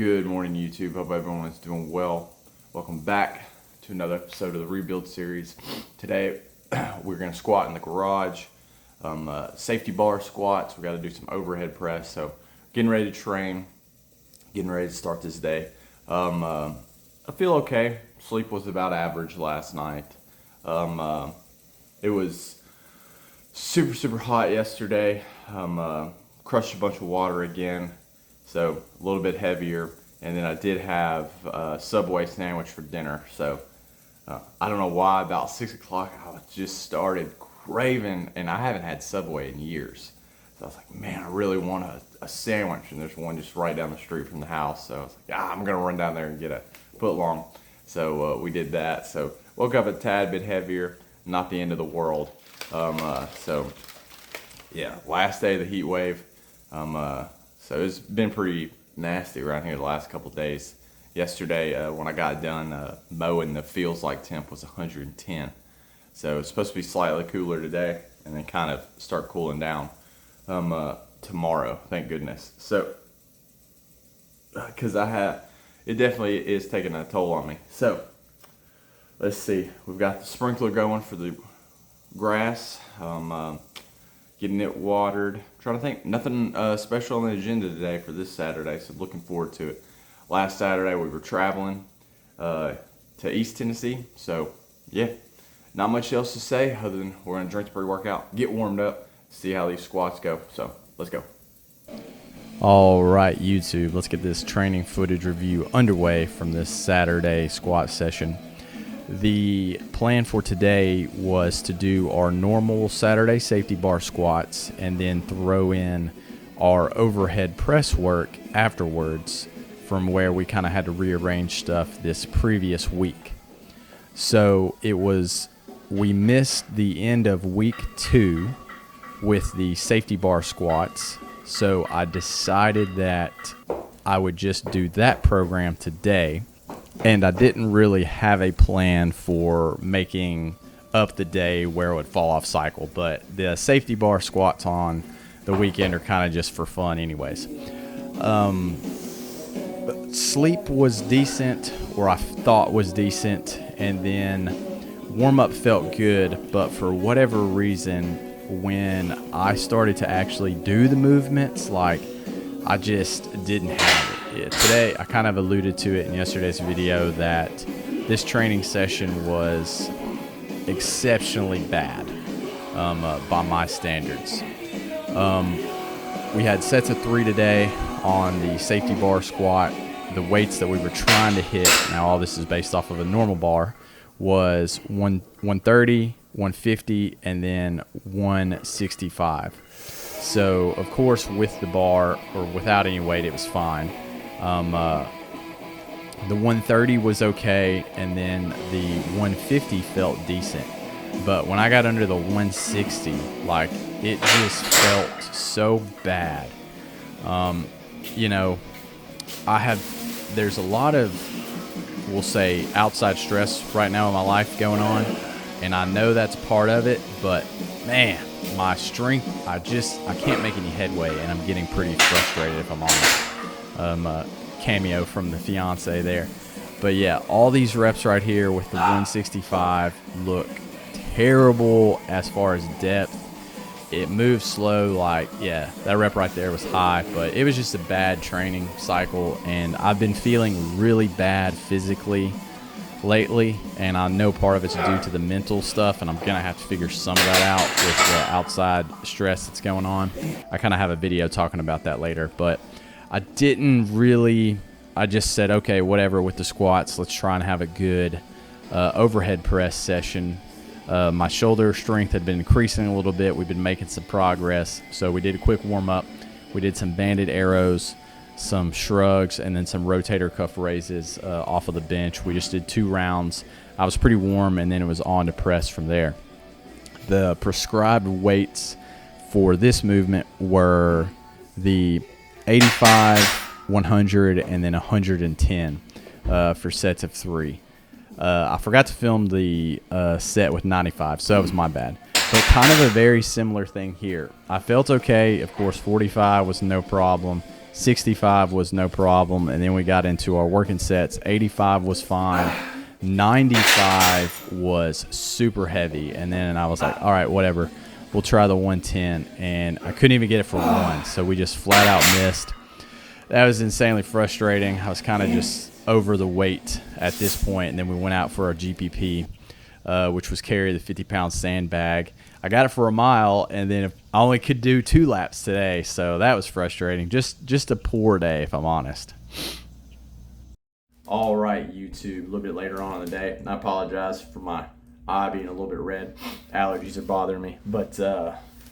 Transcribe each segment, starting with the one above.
Good morning, YouTube. Hope everyone is doing well. Welcome back to another episode of the Rebuild series. Today, we're going to squat in the garage. Safety bar squats. We got to do some overhead press. So, getting ready to train. Getting ready to start this day. I feel okay. Sleep was about average last night. It was super hot yesterday. Crushed a bunch of water again. So a little bit heavier, and then I did have a Subway sandwich for dinner. So I don't know why, about 6 o'clock I just started craving, and I haven't had Subway in years. So I was like, man, I really want a sandwich, and there's one just right down the street from the house. So I was like, I'm gonna run down there and get a foot long. So we did that. So woke up a tad bit heavier, not the end of the world. So yeah, last day of the heat wave. So it's been pretty nasty around here the last couple of days. Yesterday, when I got done mowing, the feels like temp was 110. So it's supposed to be slightly cooler today, and then kind of start cooling down tomorrow. Thank goodness. So, because it definitely is taking a toll on me. So, let's see. We've got the sprinkler going for the grass. Getting it watered. Trying to think, nothing special on the agenda today for this Saturday, so looking forward to it. Last Saturday we were traveling to East Tennessee, so yeah, not much else to say other than we're gonna drink the pre-workout, get warmed up, see how these squats go. So let's go. All right, YouTube, let's get this training footage review underway from this Saturday squat session. The plan for today was to do our normal Saturday safety bar squats and then throw in our overhead press work afterwards from where we kind of had to rearrange stuff this previous week. So we missed the end of week 2 with the safety bar squats. So I decided that I would just do that program today. And I didn't really have a plan for making up the day where it would fall off cycle. But the safety bar squats on the weekend are kind of just for fun anyways. Sleep was decent, or I thought was decent. And then warm-up felt good. But for whatever reason, when I started to actually do the movements, like I just didn't have it. Today, I kind of alluded to it in yesterday's video that this training session was exceptionally bad by my standards. We had sets of 3 today on the safety bar squat. The weights that we were trying to hit, now all this is based off of a normal bar, was 130, 150, and then 165. So, of course, with the bar or without any weight, it was fine. The 130 was okay, and then the 150 felt decent. But when I got under the 160, like, it just felt so bad. There's a lot of, we'll say, outside stress right now in my life going on, and I know that's part of it, but man, my strength, I can't make any headway, and I'm getting pretty frustrated, if I'm honest. Cameo from the fiance there. But yeah, all these reps right here with the 165 look terrible as far as depth. It moves slow, that rep right there was high, but it was just a bad training cycle, and I've been feeling really bad physically lately, and I know part of it's due to the mental stuff, and I'm gonna have to figure some of that out with the outside stress that's going on. I kind of have a video talking about that later, but I just said, okay, whatever with the squats, let's try and have a good overhead press session. My shoulder strength had been increasing a little bit. We've been making some progress. So we did a quick warm up. We did some banded arrows, some shrugs, and then some rotator cuff raises off of the bench. We just did 2 rounds. I was pretty warm, and then it was on to press from there. The prescribed weights for this movement were the 85, 100, and then 110 for sets of 3. I forgot to film the set with 95, so that was my bad. But kind of a very similar thing here. I felt okay. Of course, 45 was no problem. 65 was no problem, and then we got into our working sets. 85 was fine. 95 was super heavy, and then I was like, all right, whatever. We'll try the 110, and I couldn't even get it for one, so we just flat out missed. That was insanely frustrating. I was kind of just over the weight at this point, and then we went out for our GPP, which was carry the 50-pound sandbag. I got it for a mile, and then I only could do 2 laps today, so that was frustrating. Just a poor day, if I'm honest. All right, YouTube, a little bit later on in the day, and I apologize for my eye being a little bit red. Allergies are bothering me, but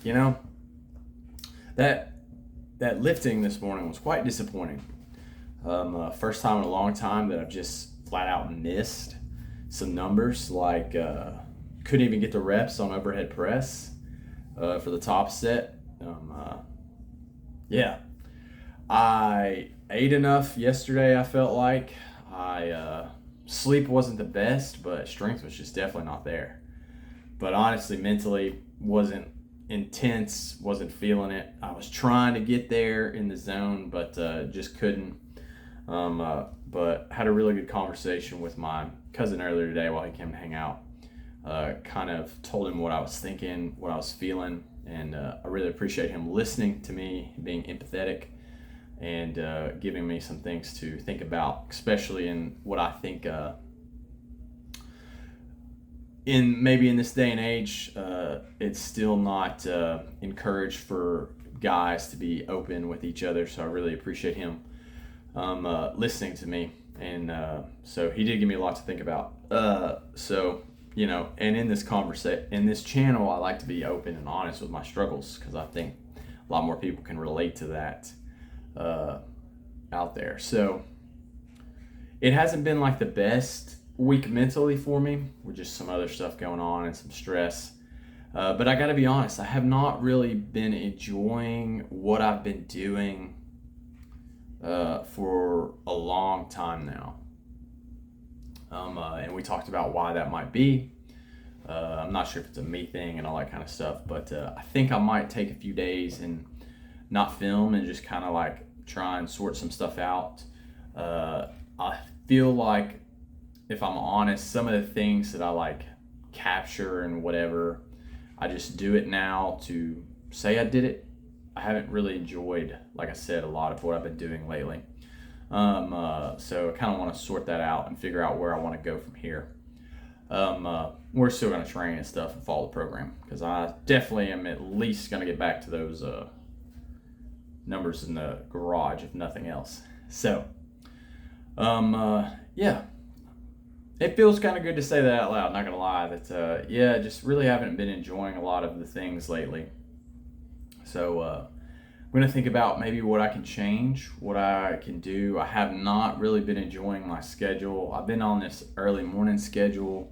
you know, that lifting this morning was quite disappointing. First time in a long time that I've just flat out missed some numbers, like couldn't even get the reps on overhead press for the top set. Yeah, I ate enough yesterday. I felt like sleep wasn't the best, but strength was just definitely not there. But honestly, mentally wasn't intense, wasn't feeling it. I was trying to get there in the zone, but just couldn't. But had a really good conversation with my cousin earlier today while he came to hang out. Kind of told him what I was thinking, what I was feeling, and I really appreciate him listening to me, being empathetic, and giving me some things to think about, especially in what I think in this day and age, it's still not encouraged for guys to be open with each other. So I really appreciate him listening to me, and so he did give me a lot to think about. So you know, and in this channel, I like to be open and honest with my struggles, because I think a lot more people can relate to that out there. So it hasn't been like the best week mentally for me, with just some other stuff going on and some stress. But I gotta be honest, I have not really been enjoying what I've been doing for a long time now. And we talked about why that might be. I'm not sure if it's a me thing and all that kind of stuff, but I think I might take a few days and not film and just kind of like try and sort some stuff out. I feel like, if I'm honest, some of the things that I like capture and whatever, I just do it now to say I did it. I haven't really enjoyed, like I said, a lot of what I've been doing lately. So I kind of want to sort that out and figure out where I want to go from here. We're still going to train and stuff and follow the program, because I definitely am at least going to get back to those numbers in the garage, if nothing else. So, yeah, it feels kind of good to say that out loud, not going to lie, that, yeah, just really haven't been enjoying a lot of the things lately. So, I'm going to think about maybe what I can change, what I can do. I have not really been enjoying my schedule. I've been on this early morning schedule,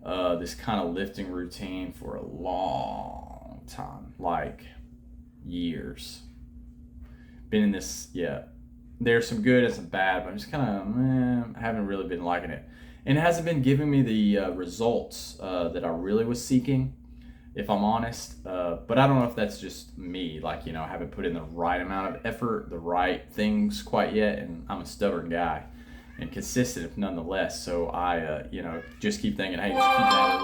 this kind of lifting routine for a long time, like years. Been in this, yeah. There's some good and some bad, but I'm just kind of, I haven't really been liking it. And it hasn't been giving me the results that I really was seeking, if I'm honest. But I don't know if that's just me, like, you know, I haven't put in the right amount of effort, the right things quite yet, and I'm a stubborn guy and consistent nonetheless. So I, you know, just keep thinking, hey, just keep at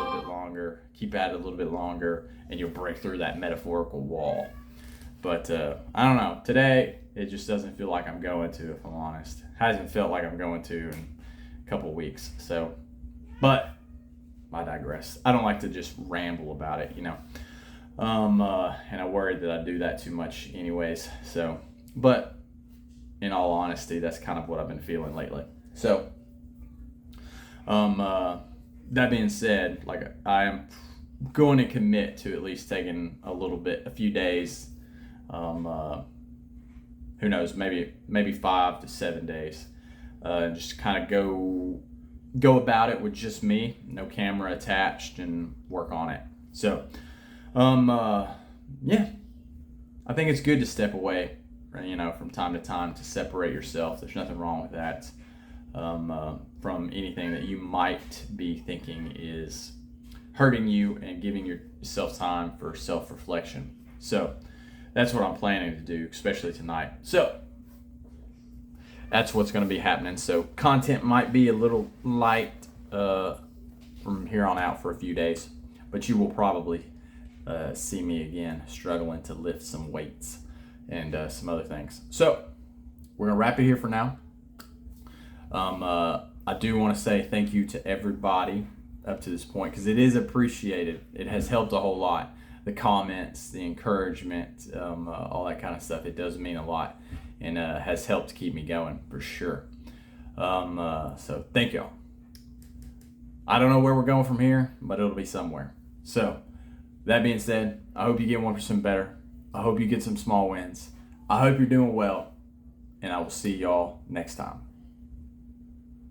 it a little bit longer, and you'll break through that metaphorical wall. But I don't know. Today, it just doesn't feel like I'm going to, if I'm honest. Hasn't felt like I'm going to in a couple weeks. So, but I digress. I don't like to just ramble about it, you know. And I worried that I'd do that too much anyways. So, but in all honesty, that's kind of what I've been feeling lately. So, that being said, like, I am going to commit to at least taking a few days. Who knows, maybe 5 to 7 days. Just kind of go about it with just me, no camera attached, and work on it. So, yeah, I think it's good to step away, you know, from time to time, to separate yourself. There's nothing wrong with that, from anything that you might be thinking is hurting you, and giving yourself time for self-reflection. So that's what I'm planning to do, especially tonight. So that's what's going to be happening. So content might be a little light from here on out for a few days, but you will probably see me again struggling to lift some weights and some other things. So we're going to wrap it here for now. I do want to say thank you to everybody up to this point, because it is appreciated. It has helped a whole lot. The comments, the encouragement, all that kind of stuff, it does mean a lot, and has helped keep me going for sure. So thank y'all. I don't know where we're going from here, but it'll be somewhere. So that being said, I hope you get 1% better. I hope you get some small wins. I hope you're doing well, and I will see y'all next time.